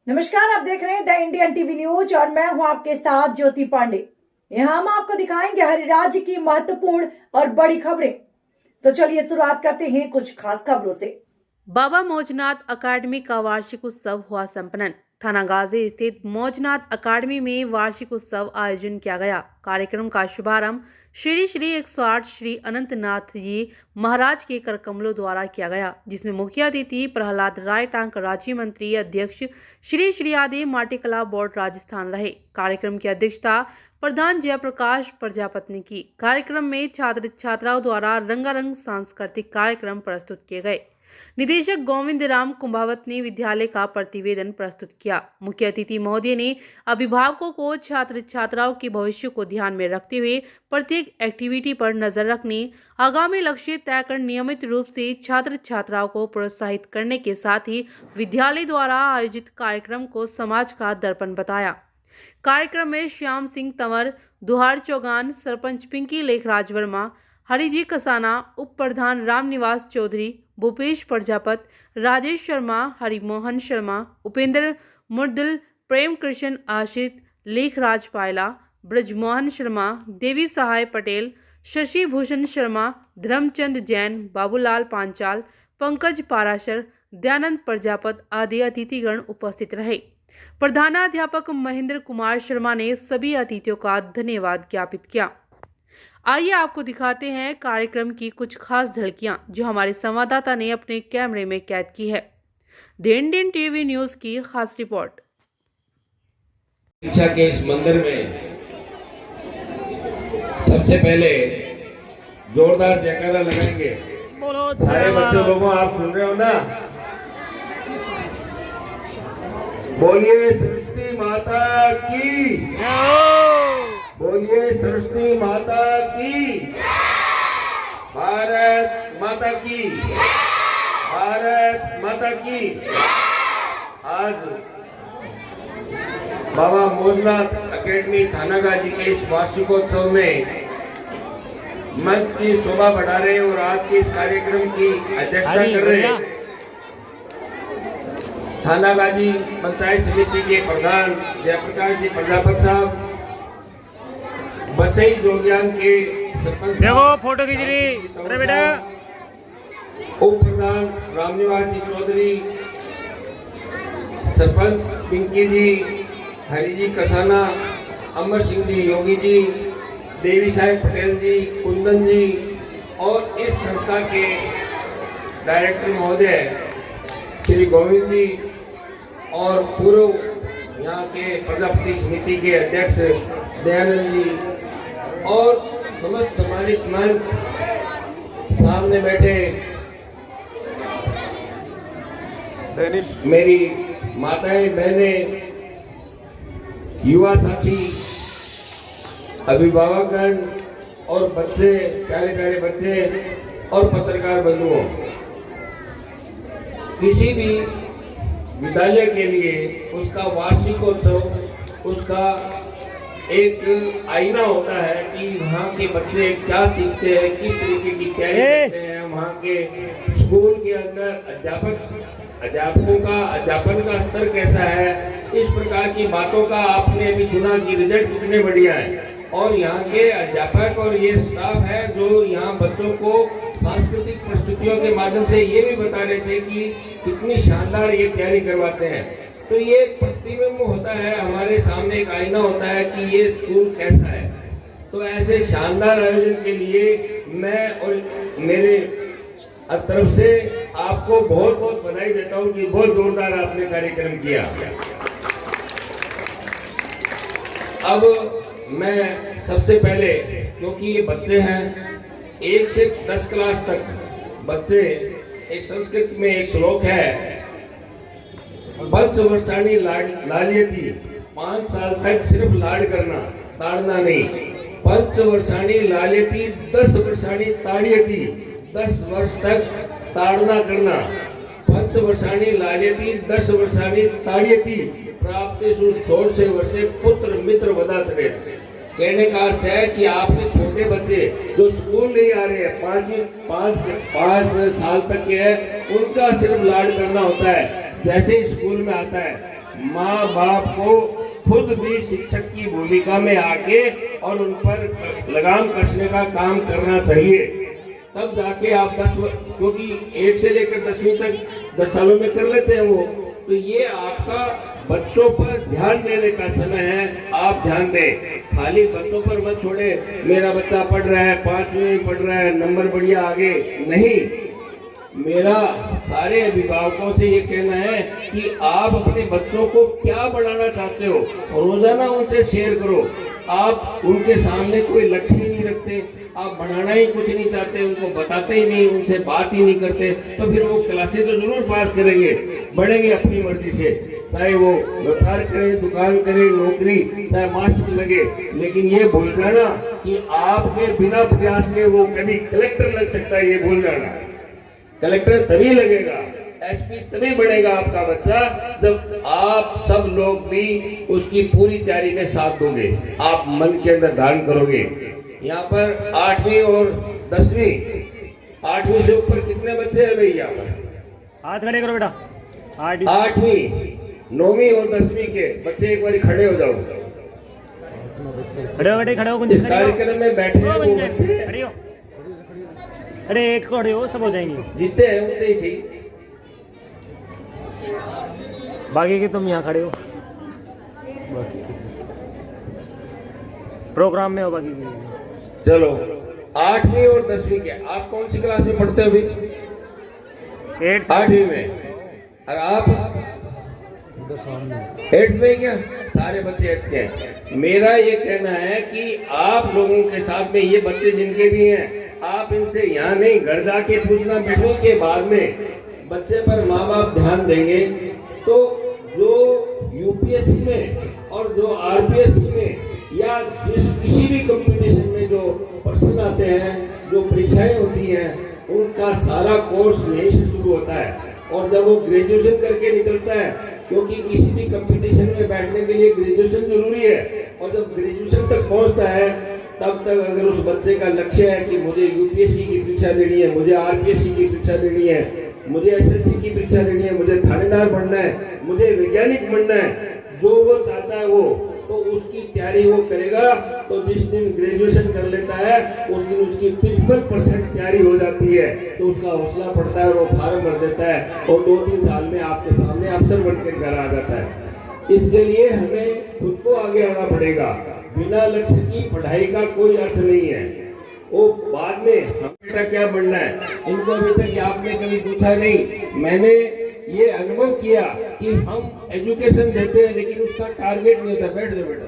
नमस्कार, आप देख रहे हैं द इंडियन टीवी न्यूज और मैं हूं आपके साथ ज्योति पांडे। यहां हम आपको दिखाएंगे हर राज्य की महत्वपूर्ण और बड़ी खबरें। तो चलिए शुरुआत करते हैं कुछ खास खबरों से। बाबा मौजनाथ अकादमी का वार्षिक उत्सव हुआ संपन्न। थाना गाजी स्थित मौजनाथ अकादमी में वार्षिक उत्सव आयोजन किया गया। कार्यक्रम का शुभारंभ श्री श्री 108 श्री अनंतनाथ जी महाराज के कर कमलों द्वारा किया गया, जिसमें मुख्य अतिथि प्रहलाद राय टांक राज्य मंत्री अध्यक्ष श्री श्री आदि माटीकला बोर्ड राजस्थान रहे। कार्यक्रम की अध्यक्षता प्रधान जयप्रकाश प्रजापति ने की। कार्यक्रम में छात्र छात्राओं द्वारा रंगारंग सांस्कृतिक कार्यक्रम प्रस्तुत किए गए। निदेशक गोविंद राम कुंभावत ने विद्यालय का प्रतिवेदन प्रस्तुत किया। मुख्य अतिथि महोदय ने अभिभावकों को छात्र छात्राओं के भविष्य को ध्यान में रखते हुए प्रत्येक एक्टिविटी पर नजर रखने, आगामी लक्ष्य तय कर नियमित रूप से छात्र छात्राओं को प्रोत्साहित करने के साथ ही विद्यालय द्वारा आयोजित कार्यक्रम को समाज का दर्पण बताया। कार्यक्रम में श्याम सिंह तंवर, दुहार चौगान, सरपंच पिंकी लेखराज वर्मा, हरिजी कसाना, उप प्रधान रामनिवास चौधरी, भूपेश प्रजापत, राजेश शर्मा, हरिमोहन शर्मा, उपेंद्र मुर्दल, प्रेम कृष्ण आशित, लेखराज पायला, ब्रजमोहन शर्मा, देवी सहाय पटेल, शशि भूषण शर्मा, धर्मचंद जैन, बाबूलाल पांचाल, पंकज पाराशर, दयानंद प्रजापत आदि अतिथिगण उपस्थित रहे। प्रधानाध्यापक महेंद्र कुमार शर्मा ने सभी अतिथियों का धन्यवाद ज्ञापित किया। आइए आपको दिखाते हैं कार्यक्रम की कुछ खास झलकियां जो हमारे संवाददाता ने अपने कैमरे में कैद की है। द इंडियन टीवी न्यूज की खास रिपोर्ट। शिक्षा के इस मंदिर में सबसे पहले जोरदार जयकारा लगाएंगे। सारे बच्चों लोगों, आप सुन रहे हो ना? बोलिए सरस्वती माता की, बोलिए सरस्वती माता की, भारत माता की, भारत माता की। आज बाबा मौजनाथ अकेडमी थानागाजी के इस वार्षिकोत्सव में मंच की शोभा बढ़ा रहे और आज के इस कार्यक्रम की अध्यक्षता कर रहे हैं थानागाजी पंचायत समिति के प्रधान जयप्रकाश जी प्रजापत साहब, बसई जोगियान के सरपंच देखो फोटो खींच रही अरे बेटा, उप प्रधान रामनिवास जी चौधरी, सरपंच पिंकी जी, हरिजी कसाना, अमर सिंह जी योगी जी, देवी साहेब पटेल जी, कुंदन जी और इस संस्था के डायरेक्टर महोदय श्री गोविंद जी और पूर्व यहाँ के प्रजापति समिति के अध्यक्ष दयानंद जी और समस्त सम्मानित मंच, सामने बैठे मेरी माताएं, बहनें, युवा साथी, अभिभावकगण और बच्चे, प्यारे प्यारे बच्चे और पत्रकार बंधुओं, किसी भी विद्यालय के लिए उसका वार्षिकोत्सव उसका एक आईना होता है कि वहाँ के बच्चे क्या सीखते हैं, किस तरीके की तैयारी करते हैं, वहाँ के स्कूल के अंदर अध्यापकों का अध्यापन का स्तर कैसा है। इस प्रकार की बातों का आपने अभी सुना कि रिजल्ट कितने बढ़िया है और यहाँ के अध्यापक और ये स्टाफ है जो यहाँ बच्चों को सांस्कृतिक प्रस्तुतियों के माध्यम से ये भी बता रहे थे कि कितनी शानदार ये तैयारी करवाते हैं। तो ये एक प्रतिबिंब होता है, हमारे सामने एक आईना होता है कि ये स्कूल कैसा है। तो ऐसे शानदार आयोजन के लिए मैं और मेरे तरफ से आपको बहुत बहुत बधाई देता हूँ कि बहुत जोरदार आपने कार्यक्रम किया। अब मैं सबसे पहले, क्योंकि ये बच्चे हैं 1 से 10 क्लास तक बच्चे, एक संस्कृत में एक श्लोक है, पंचवर्षाणी लालियती, 5 साल तक सिर्फ लाड करना, ताड़ना नहीं। पंचवर्षाणी लालियती, 10 वर्षाणी ताड़यती, 10 वर्ष तक ताड़ना करना। पंचवर्षाणी लालियती, 10 वर्षाणी ताड़यती, प्राप्तेषु षोडशे वर्षे पुत्र मित्र वदाचरे। कहने का अर्थ है कि आपके छोटे बच्चे जो स्कूल नहीं आ रहे हैं, 5 साल तक के हैं, उनका सिर्फ लाड करना होता है। जैसे ही स्कूल में आता है माँ बाप को खुद भी शिक्षक की भूमिका में आके और उन पर लगाम कसने का काम करना चाहिए। तब जाके आप 10, क्योंकि 1 से लेकर 10वीं तक 10 सालों में कर लेते हैं वो, तो ये आपका बच्चों पर ध्यान देने का समय है। आप ध्यान दें, खाली बच्चों पर मत छोड़े, मेरा बच्चा पढ़ रहा है, 5वीं में पढ़ रहा है, नंबर बढ़िया आगे नहीं। मेरा सारे अभिभावकों से ये कहना है कि आप अपने बच्चों को क्या बढ़ाना चाहते हो, रोजाना उनसे शेयर करो। आप उनके सामने कोई लक्ष्य ही नहीं रखते, आप बढ़ाना ही कुछ नहीं चाहते, उनको बताते ही नहीं, उनसे बात ही नहीं करते, तो फिर वो क्लासेस तो जरूर पास करेंगे, बढ़ेंगे अपनी मर्जी से, चाहे वो व्यापार करे, दुकान करे, नौकरी, चाहे मास्टर लगे। लेकिन ये भूल जाना कि आपके बिना प्रयास के वो कभी कलेक्टर लग सकता है, ये भूल जाना। कलेक्टर तभी लगेगा, एसपी तभी बढ़ेगा आपका बच्चा, जब आप सब लोग भी उसकी पूरी तैयारी में साथ दोगे, आप मन के अंदर धारण करोगे। यहाँ पर 8वीं और 10वीं, 8वीं से ऊपर कितने बच्चे हैं भाई यहाँ पर? हाथ खड़े करो बेटा। 8वीं, 9वीं और 10वीं के बच्चे एक बार खड़े हो जाओ। खड़े हो बेटे, खड़े हो। इस कार्यक्रम में बैठे हैं वो बच्चे, खड़े हो। अरे एक खड़े हो, सब हो जाएंगे। जीते हैं उतने ही सही। बाकी के तुम यहाँ खड़े हो, प्रोग्राम में हो बाकी के। चलो 8वीं और 10वीं के, आप कौन सी क्लास में पढ़ते हो अभी? 8वीं में। और आप 8th में क्या? सारे बच्चे 8th के हैं। मेरा ये कहना है कि आप लोगों के साथ में ये बच्चे जिनके भी हैं, आप इनसे यहाँ नहीं, घर जाके पूछना। बैठने के बाद में बच्चे पर माँ बाप ध्यान देंगे तो जो यूपीएससी में और जो आरपीएससी में या किसी भी कंपटीशन में जो प्रश्न आते हैं, जो परीक्षाएं होती हैं, उनका सारा कोर्स यहीं से शुरू होता है। और जब वो ग्रेजुएशन करके निकलता है, क्योंकि किसी भी कंपटीशन में बैठने के लिए ग्रेजुएशन जरूरी है, और जब ग्रेजुएशन तक पहुंचता है, तब तक अगर उस बच्चे का लक्ष्य है कि मुझे यूपीएससी की परीक्षा देनी है, मुझे आरपीएससी की परीक्षा देनी है, मुझे एसएससी की परीक्षा देनी है, मुझे थानेदार बनना है, मुझे वैज्ञानिक बनना है, जो वो चाहता है वो, तो उसकी तैयारी वो करेगा। तो जिस दिन ग्रेजुएशन कर लेता है, उस दिन उसकी 55% तैयारी हो जाती है, तो उसका हौसला बढ़ता है और वो फार्म भर देता है और 2-3 साल में आपके सामने अफसर बनकर घर आ जाता है। इसके लिए हमें खुद को आगे आना पड़ेगा। बिना लक्ष्य की पढ़ाई का कोई अर्थ नहीं है। वो बाद में हम बेटा क्या बनना है, इनको अभी तक आपने कभी पूछा नहीं। मैंने ये अनुभव किया कि हम एजुकेशन देते हैं लेकिन उसका टारगेट नहीं होता। बैठ जाओ बेटा।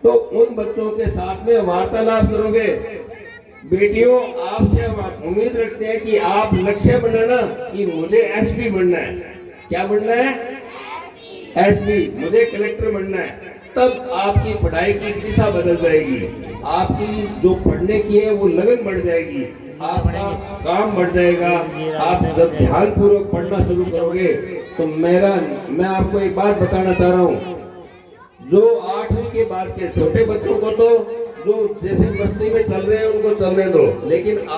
तो उन बच्चों के साथ में वार्तालाप करोगे। बेटियों, आपसे उम्मीद रखते हैं कि आप लक्ष्य बनाना कि मुझे एसपी बनना है। क्या बनना है? एसपी। मुझे कलेक्टर बनना है। तब आपकी पढ़ाई की दिशा बदल जाएगी, आपकी जो पढ़ने की है वो लगन बढ़ जाएगी, आपका काम बढ़ जाएगा। आप जब ध्यान पूर्वक पढ़ना शुरू करोगे तो मैं आपको एक बात बताना चाह रहा हूँ, जो 8वीं के बाद के छोटे बच्चों को तो जो जैसे बस्ती में चल रहे हैं उनको चलने दो, लेकिन